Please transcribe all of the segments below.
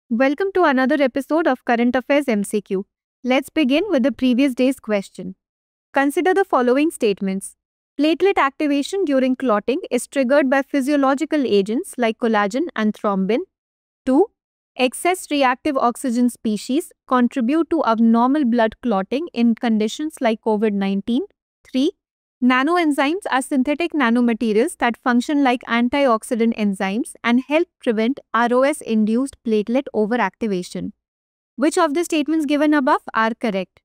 Welcome to another episode of Current Affairs MCQ. Let's begin with the previous day's question. Consider the following statements. Platelet activation during clotting is triggered by physiological agents like collagen and thrombin. 2. Excess reactive oxygen species contribute to abnormal blood clotting in conditions like COVID-19. 3. Nanoenzymes are synthetic nanomaterials that function like antioxidant enzymes and help prevent ROS-induced platelet overactivation. Which of the statements given above are correct?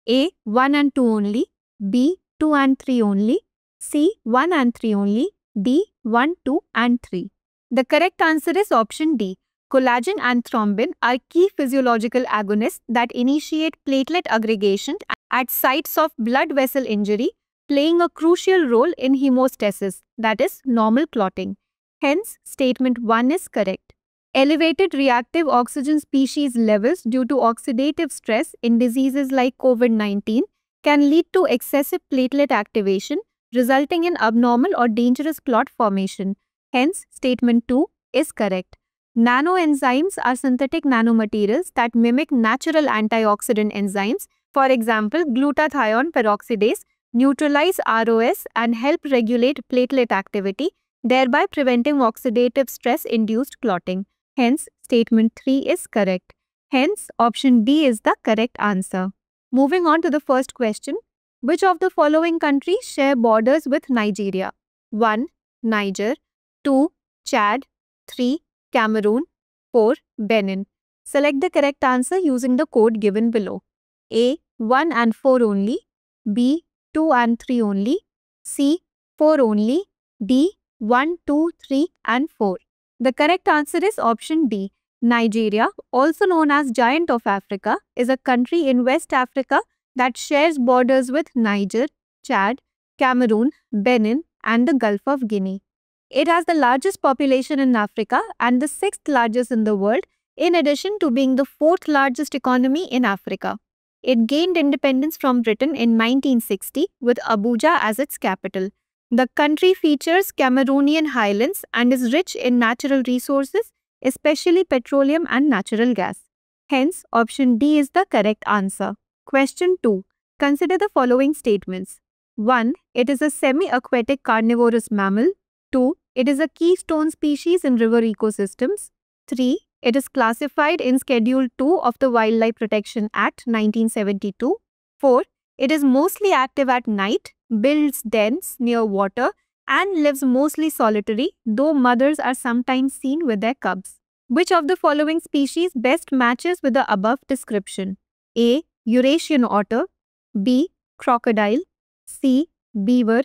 A. 1 and 2 only. B. 2 and 3 only. C. 1 and 3 only. D. 1, 2 and 3. The correct answer is option D. Collagen and thrombin are key physiological agonists that initiate platelet aggregation at sites of blood vessel injury, playing a crucial role in hemostasis, that is, normal clotting. Hence, statement 1 is correct. Elevated reactive oxygen species levels due to oxidative stress in diseases like COVID-19 can lead to excessive platelet activation, resulting in abnormal or dangerous clot formation. Hence, statement 2 is correct. Nanoenzymes are synthetic nanomaterials that mimic natural antioxidant enzymes, for example, glutathione peroxidase, neutralize ROS and help regulate platelet activity, thereby preventing oxidative stress-induced clotting. Hence, statement 3 is correct. Hence, option D is the correct answer. Moving on to the first question. Which of the following countries share borders with Nigeria? 1. Niger. 2. Chad. 3. Cameroon. 4. Benin. Select the correct answer using the code given below. A. 1 and 4 only. B. 2 and 3 only. C. 4 only. D. 1, 2, 3 and 4. The correct answer is option D. Nigeria, also known as Giant of Africa, is a country in West Africa that shares borders with Niger, Chad, Cameroon, Benin and the Gulf of Guinea. It has the largest population in Africa and the sixth largest in the world, in addition to being the fourth largest economy in Africa. It gained independence from Britain in 1960 with Abuja as its capital. The country features Cameroonian highlands and is rich in natural resources, especially petroleum and natural gas. Hence, option D is the correct answer. Question 2. Consider the following statements. 1. It is a semi-aquatic carnivorous mammal. 2. It is a keystone species in river ecosystems. 3. It is classified in Schedule 2 of the Wildlife Protection Act 1972. 4. It is mostly active at night, builds dens near water, and lives mostly solitary, though mothers are sometimes seen with their cubs. Which of the following species best matches with the above description? A. Eurasian otter. B. Crocodile. C. Beaver.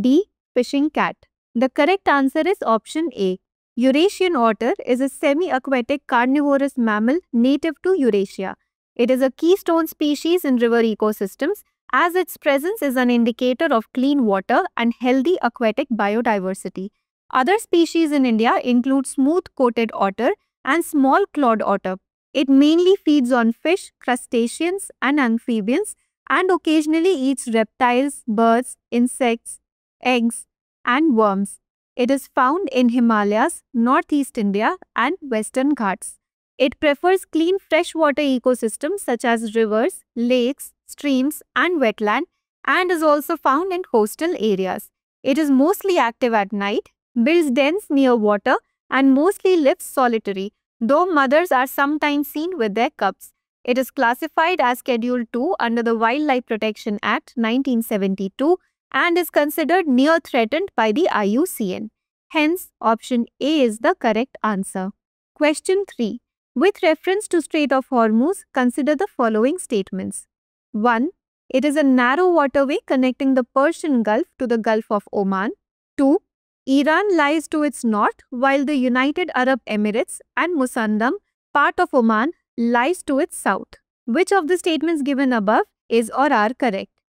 D. Fishing cat. The correct answer is option A. Eurasian otter is a semi-aquatic carnivorous mammal native to Eurasia. It is a keystone species in river ecosystems as its presence is an indicator of clean water and healthy aquatic biodiversity. Other species in India include smooth-coated otter and small clawed otter. It mainly feeds on fish, crustaceans and amphibians and occasionally eats reptiles, birds, insects, eggs and worms. It is found in Himalayas, Northeast India and Western Ghats. It prefers clean freshwater ecosystems such as rivers, lakes, streams and wetland and is also found in coastal areas. It is mostly active at night, builds dens near water and mostly lives solitary, though mothers are sometimes seen with their cubs. It is classified as Schedule 2 under the Wildlife Protection Act 1972 and is considered near threatened by the IUCN. Hence, option A is the correct answer. Question 3. With reference to Strait of Hormuz, consider the following statements. 1. It is a narrow waterway connecting the Persian Gulf to the Gulf of Oman. 2. Iran lies to its north while the United Arab Emirates and Musandam, part of Oman, lies to its south. Which of the statements given above is or are correct?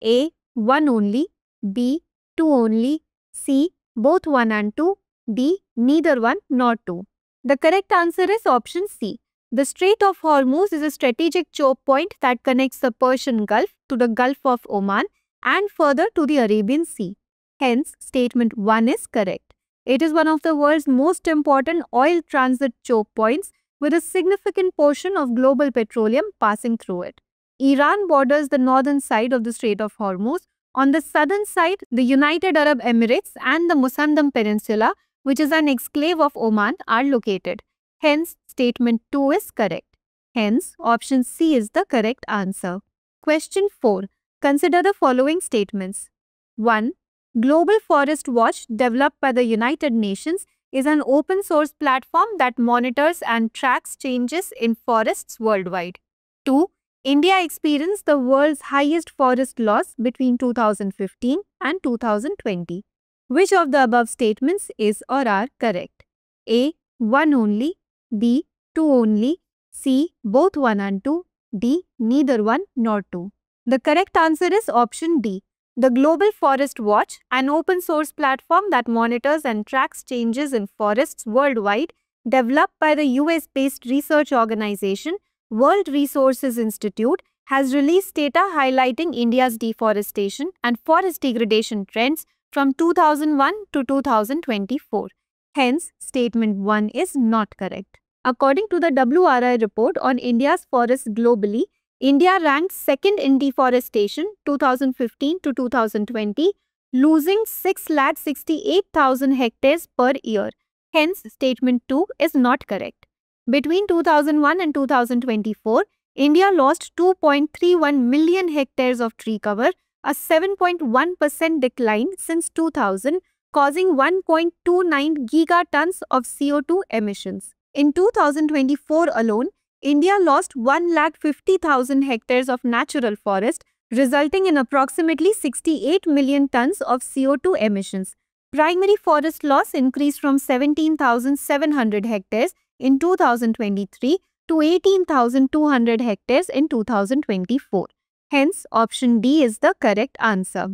A. 1 only. B. 2 only. C. Both 1 and 2. D. Neither 1 nor 2. The correct answer is option C. The Strait of Hormuz is a strategic choke point that connects the Persian Gulf to the Gulf of Oman and further to the Arabian Sea. Hence, statement 1 is correct. It is one of the world's most important oil transit choke points with a significant portion of global petroleum passing through it. Iran borders the northern side of the Strait of Hormuz. On the southern side, the United Arab Emirates and the Musandam Peninsula, which is an exclave of Oman, are located. Hence, statement 2 is correct. Hence, option C is the correct answer. Question 4. Consider the following statements. 1. Global Forest Watch, developed by the United Nations, is an open source platform that monitors and tracks changes in forests worldwide. 2. India experienced the world's highest forest loss between 2015 and 2020. Which of the above statements is or are correct? A. 1 only. B. 2 only. C. Both 1 and 2. D. Neither 1 nor 2. The correct answer is option D. The Global Forest Watch, an open source platform that monitors and tracks changes in forests worldwide, developed by the US-based research organization World Resources Institute, has released data highlighting India's deforestation and forest degradation trends from 2001 to 2024. Hence, statement 1 is not correct. According to the WRI report on India's forests globally, India ranked second in deforestation 2015 to 2020, losing 668,000 hectares per year. Hence, statement 2 is not correct. Between 2001 and 2024, India lost 2.31 million hectares of tree cover, a 7.1% decline since 2000, causing 1.29 gigatons of CO2 emissions. In 2024 alone, India lost 150,000 hectares of natural forest, resulting in approximately 68 million tons of CO2 emissions. Primary forest loss increased from 17,700 hectares in 2023 to 18,200 hectares in 2024. Hence, option D is the correct answer.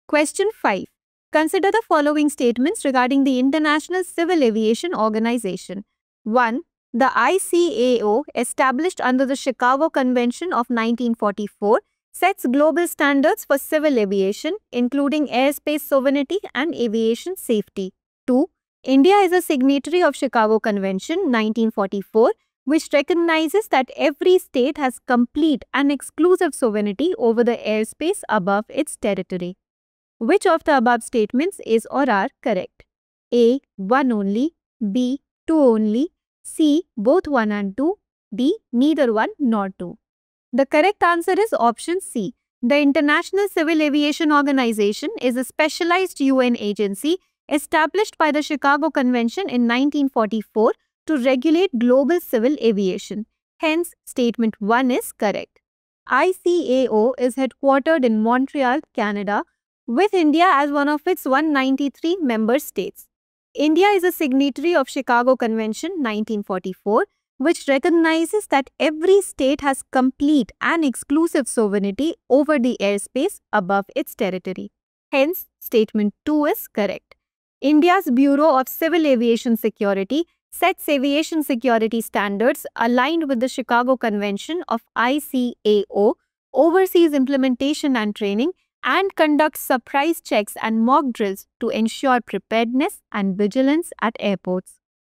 Question 5. Consider the following statements regarding the International Civil Aviation Organization. 1. The ICAO, established under the Chicago Convention of 1944, sets global standards for civil aviation, including airspace sovereignty and aviation safety. 2. India is a signatory of Chicago Convention 1944, which recognizes that every state has complete and exclusive sovereignty over the airspace above its territory. Which of the above statements is or are correct? A. 1 only. B. 2 only. C. Both 1 and 2. D. Neither 1 nor 2. The correct answer is option C. The International Civil Aviation Organization is a specialized UN agency established by the Chicago Convention in 1944 to regulate global civil aviation. Hence, statement 1 is correct. ICAO is headquartered in Montreal, Canada, with India as one of its 193 member states. India is a signatory of Chicago Convention 1944, which recognizes that every state has complete and exclusive sovereignty over the airspace above its territory. Hence, statement 2 is correct. India's Bureau of Civil Aviation Security sets aviation security standards aligned with the Chicago Convention of ICAO, oversees implementation and training, and conducts surprise checks and mock drills to ensure preparedness and vigilance at airports.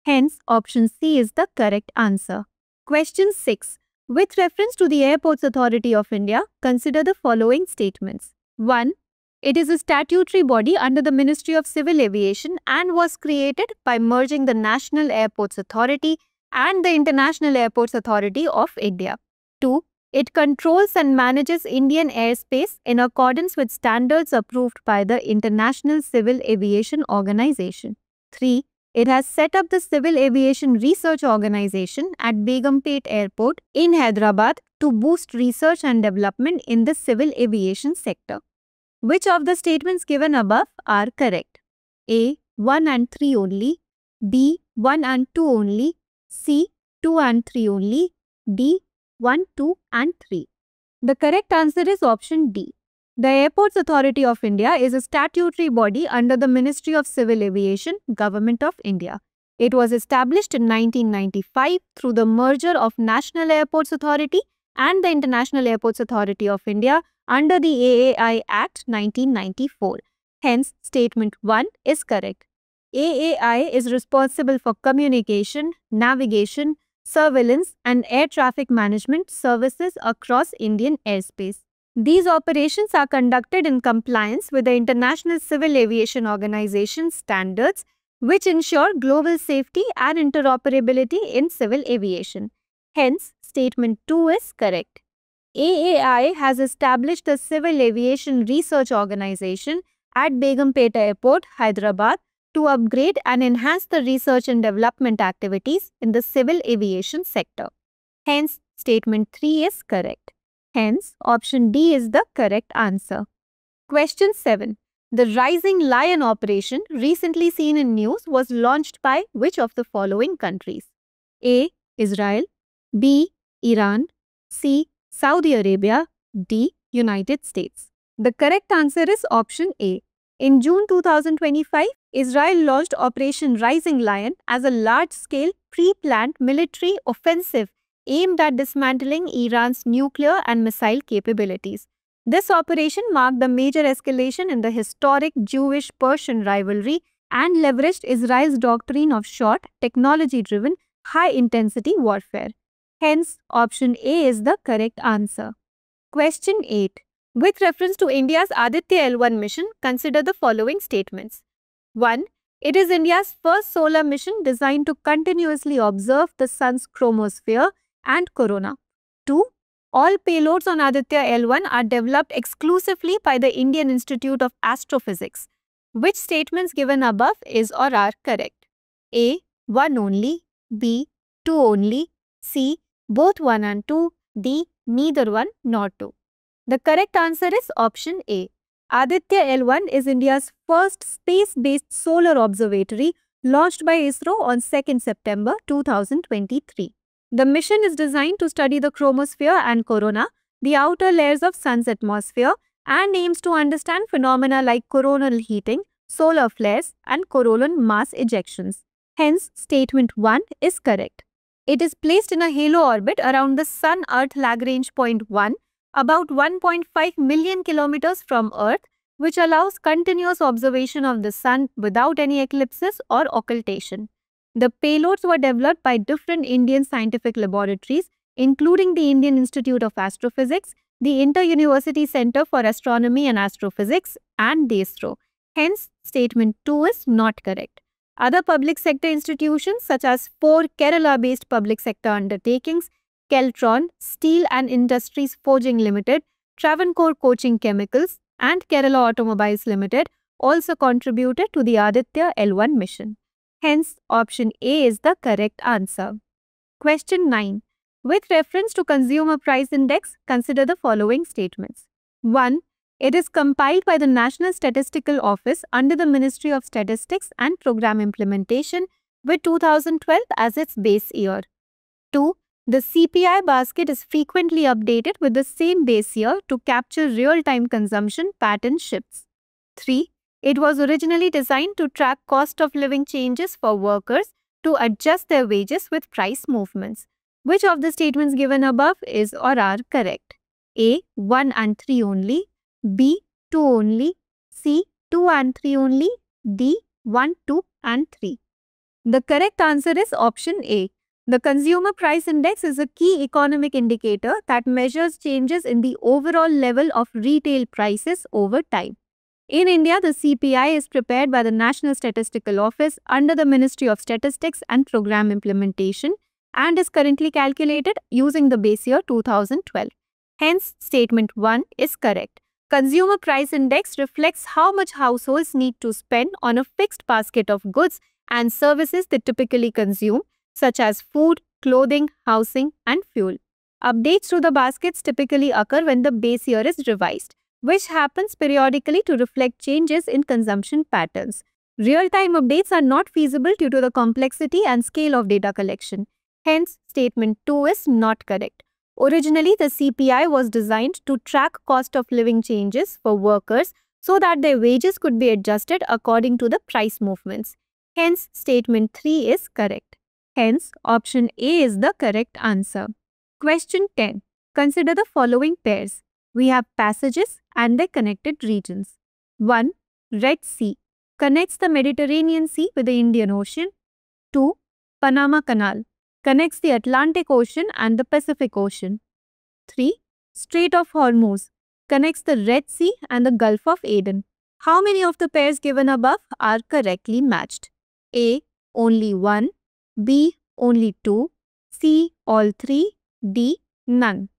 Hence, option C is the correct answer. Question 6. With reference to the Airports Authority of India, consider the following statements. 1. It is a statutory body under the Ministry of Civil Aviation and was created by merging the National Airports Authority and the International Airports Authority of India. 2. It controls and manages Indian airspace in accordance with standards approved by the International Civil Aviation Organization. 3. It has set up the Civil Aviation Research Organization at Begumpet Airport in Hyderabad to boost research and development in the civil aviation sector. Which of the statements given above are correct? A. 1 and 3 only. B. 1 and 2 only. C. 2 and 3 only. D. 1, 2 and 3. The correct answer is option D. The Airports Authority of India is a statutory body under the Ministry of Civil Aviation, Government of India. It was established in 1995 through the merger of National Airports Authority and the International Airports Authority of India under the AAI Act 1994. Hence, statement 1 is correct. AAI is responsible for communication, navigation, surveillance, and air traffic management services across Indian airspace. These operations are conducted in compliance with the International Civil Aviation Organization standards, which ensure global safety and interoperability in civil aviation. Hence, statement 2 is correct. AAI has established the Civil Aviation Research Organization at Begumpeta Airport, Hyderabad, to upgrade and enhance the research and development activities in the civil aviation sector. Hence, statement 3 is correct. Hence, option D is the correct answer. Question 7. The Rising Lion operation recently seen in news was launched by which of the following countries? A. Israel, B. Iran, C. Saudi Arabia, D. United States. The correct answer is option A. In June 2025, Israel launched Operation Rising Lion as a large-scale, pre-planned military offensive aimed at dismantling Iran's nuclear and missile capabilities. This operation marked a major escalation in the historic Jewish-Persian rivalry and leveraged Israel's doctrine of short, technology-driven, high-intensity warfare. Hence, option A is the correct answer. Question 8. With reference to India's Aditya L1 mission, consider the following statements. 1. It is India's first solar mission designed to continuously observe the sun's chromosphere and corona. 2. All payloads on Aditya L1 are developed exclusively by the Indian Institute of Astrophysics. Which statements given above is or are correct? A. 1 only, B. 2 only, C. Both 1 and 2, D. Neither 1 nor 2. The correct answer is option A. Aditya L1 is India's first space-based solar observatory launched by ISRO on 2nd September 2023. The mission is designed to study the chromosphere and corona, the outer layers of sun's atmosphere, and aims to understand phenomena like coronal heating, solar flares, and coronal mass ejections. Hence, statement 1 is correct. It is placed in a halo orbit around the Sun-Earth Lagrange point 1, about 1.5 million kilometers from Earth, which allows continuous observation of the Sun without any eclipses or occultation. The payloads were developed by different Indian scientific laboratories, including the Indian Institute of Astrophysics, the Inter-University Centre for Astronomy and Astrophysics, and DESRO. Hence, statement 2 is not correct. Other public sector institutions such as 4 Kerala-based public sector undertakings, Keltron, Steel and Industries Forging Limited, Travancore Coaching Chemicals, and Kerala Automobiles Limited also contributed to the Aditya L1 mission. Hence, option A is the correct answer. Question 9. With reference to Consumer Price Index, consider the following statements. 1. It is compiled by the National Statistical Office under the Ministry of Statistics and Program Implementation with 2012 as its base year. 2. The CPI basket is frequently updated with the same base year to capture real-time consumption pattern shifts. 3. It was originally designed to track cost of living changes for workers to adjust their wages with price movements. Which of the statements given above is or are correct? A. 1 and 3 only, B. 2 only, C. 2 and 3 only, D. 1, 2 and 3. The correct answer is option A. The Consumer Price Index is a key economic indicator that measures changes in the overall level of retail prices over time. In India, the CPI is prepared by the National Statistical Office under the Ministry of Statistics and Program Implementation and is currently calculated using the base year 2012. Hence, statement 1 is correct. Consumer Price Index reflects how much households need to spend on a fixed basket of goods and services they typically consume, such as food, clothing, housing, and fuel. Updates to the baskets typically occur when the base year is revised, which happens periodically to reflect changes in consumption patterns. Real-time updates are not feasible due to the complexity and scale of data collection. Hence, statement 2 is not correct. Originally, the CPI was designed to track cost of living changes for workers so that their wages could be adjusted according to the price movements. Hence, statement 3 is correct. Hence, option A is the correct answer. Question 10. Consider the following pairs. We have passages and their connected regions. 1. Red Sea connects the Mediterranean Sea with the Indian Ocean. 2. Panama Canal connects the Atlantic Ocean and the Pacific Ocean. 3. Strait of Hormuz connects the Red Sea and the Gulf of Aden. How many of the pairs given above are correctly matched? A. Only 1. B. Only 2. C. All 3. D. None.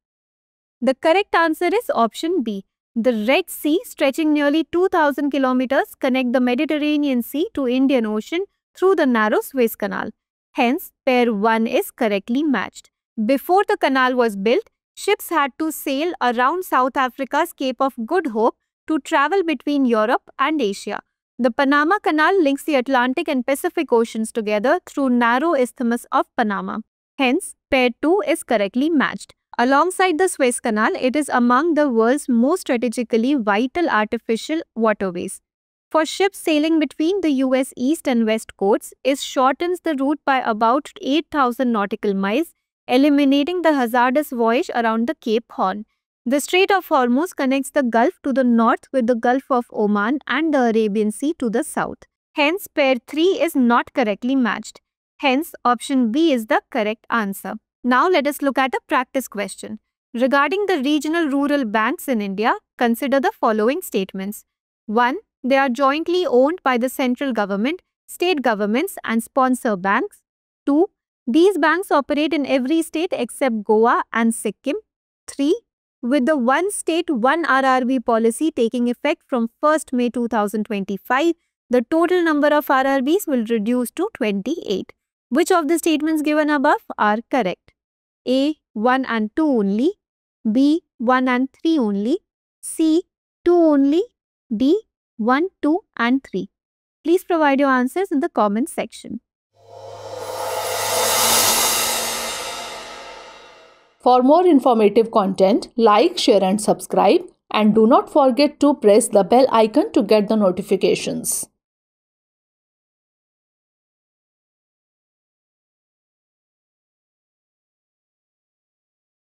The correct answer is option B. The Red Sea, stretching nearly 2,000 kilometers, connect the Mediterranean Sea to Indian Ocean through the narrow Suez Canal. Hence, pair 1 is correctly matched. Before the canal was built, ships had to sail around South Africa's Cape of Good Hope to travel between Europe and Asia. The Panama Canal links the Atlantic and Pacific Oceans together through narrow Isthmus of Panama. Hence, pair 2 is correctly matched. Alongside the Suez Canal, it is among the world's most strategically vital artificial waterways. For ships sailing between the US East and West coasts, it shortens the route by about 8,000 nautical miles, eliminating the hazardous voyage around the Cape Horn. The Strait of Hormuz connects the Gulf to the north with the Gulf of Oman and the Arabian Sea to the south. Hence, pair 3 is not correctly matched. Hence, option B is the correct answer. Now let us look at a practice question. Regarding the regional rural banks in India, consider the following statements. 1. They are jointly owned by the central government, state governments and sponsor banks. 2. These banks operate in every state except Goa and Sikkim. 3. With the one state, one RRB policy taking effect from 1st May 2025, the total number of RRBs will reduce to 28. Which of the statements given above are correct? A. 1 and 2 only. B. 1 and 3 only. C. 2 only. D. 1, 2 and 3. Please provide your answers in the comment section. For more informative content, like, share and subscribe, and do not forget to press the bell icon to get the notifications.